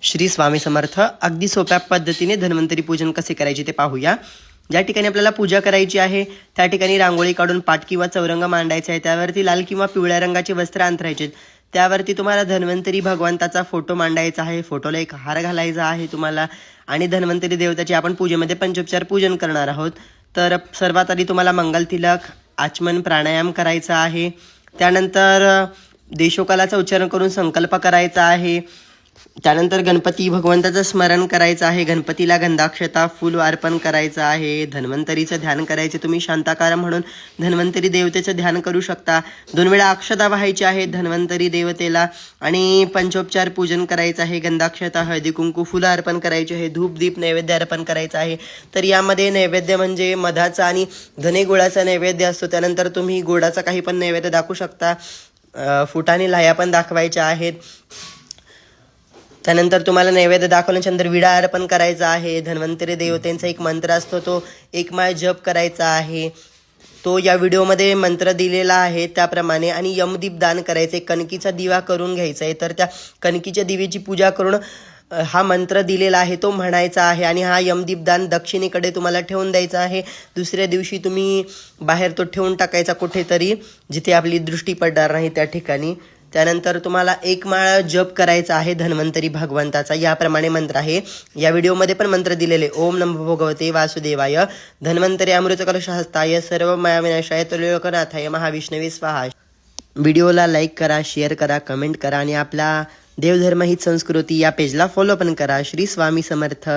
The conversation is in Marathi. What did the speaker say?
श्री स्वामी समर्थ. अगदी सोप्या पद्धतीने धन्वंतरी पूजन कसे करायचे ते पाहूया. ज्या ठिकाणी आपल्याला पूजा करायची आहे त्या ठिकाणी रांगोळी काढून पाट किंवा चौरंग मांडायचा आहे. त्यावरती लाल किंवा पिवळ्या रंगाचे वस्त्र अंथरायचे. त्यावरती तुम्हाला धन्वंतरी भगवंताचा फोटो मांडायचा आहे. फोटोला एक हार घालायचा आहे तुम्हाला. आणि धन्वंतरी देवताची आपण पूजेमध्ये पंचोपचार पूजन करणार आहोत. तर सर्वात आधी तुम्हाला मंगल तिलक, आचमन, प्राणायाम करायचा आहे. त्यानंतर देशोकालाचा उच्चारण करून संकल्प करायचा आहे. त्यानंतर गणपती भगवंताचं स्मरण करायचं आहे. गणपतीला गंधाक्षता फूल अर्पण करायचं आहे. धन्वंतरीचं ध्यान करायचे. तुम्ही शांताकार म्हणून धन्वंतरी देवतेचं ध्यान करू शकता. 2 वेळा अक्षता वाहायची आहे धन्वंतरी देवतेला आणि पंचोपचार पूजन करायचं आहे. गंधाक्षता, हळदी कुंकू, फुलं अर्पण करायची आहे. धूप दीप नैवेद्य अर्पण करायचं आहे. तर यामध्ये नैवेद्य म्हणजे मधाचा आणि धने गुळाचा नैवेद्य असतो. त्यानंतर तुम्ही गोडाचा काही पण नैवेद्य दाखवू शकता. फुटाणे लाह्या पण दाखवायच्या आहेत. त्यानंतर तुम्हाला नैवेद्य दाखवल्यानंतर विडा अर्पण करायचा आहे. धन्वंतरी देवतेंचा एक मंत्र असतो, तो एक माळ जप करायचा आहे. तो या व्हिडिओमध्ये मंत्र दिलेला आहे त्याप्रमाणे. आणि यमदीप दान करायचे. कणकीचा दिवा करून घ्यायचा आहे. तर त्या कणकीच्या दिवेची पूजा करून हा मंत्र दिलेला आहे तो म्हणायचा आहे. आणि हा यमदीप दान दक्षिणेकडे तुम्हाला ठेवून द्यायचा आहे. दुसऱ्या दिवशी तुम्ही बाहेर तो ठेवून टाकायचा कुठेतरी, जिथे आपली दृष्टी पडणार नाही त्या ठिकाणी. त्यानंतर तुम्हाला एक माळ जप करायचा आहे धन्वंतरी भगवंताचा. याप्रमाणे मंत्र आहे. या व्हिडिओमध्ये पण मंत्र दिलेले. ओम नमो भगवते वासुदेवाय, धन्वंतरी अमृत कलशहस्ताय, सर्व मायाविनाशाय, त्रिलोकनाथाय, महाविष्णवे स्वाहा. व्हिडिओला लाईक करा, शेअर करा, कमेंट करा आणि आपला देवधर्म ही संस्कृती या पेजला फॉलो पण करा. श्री स्वामी समर्थ.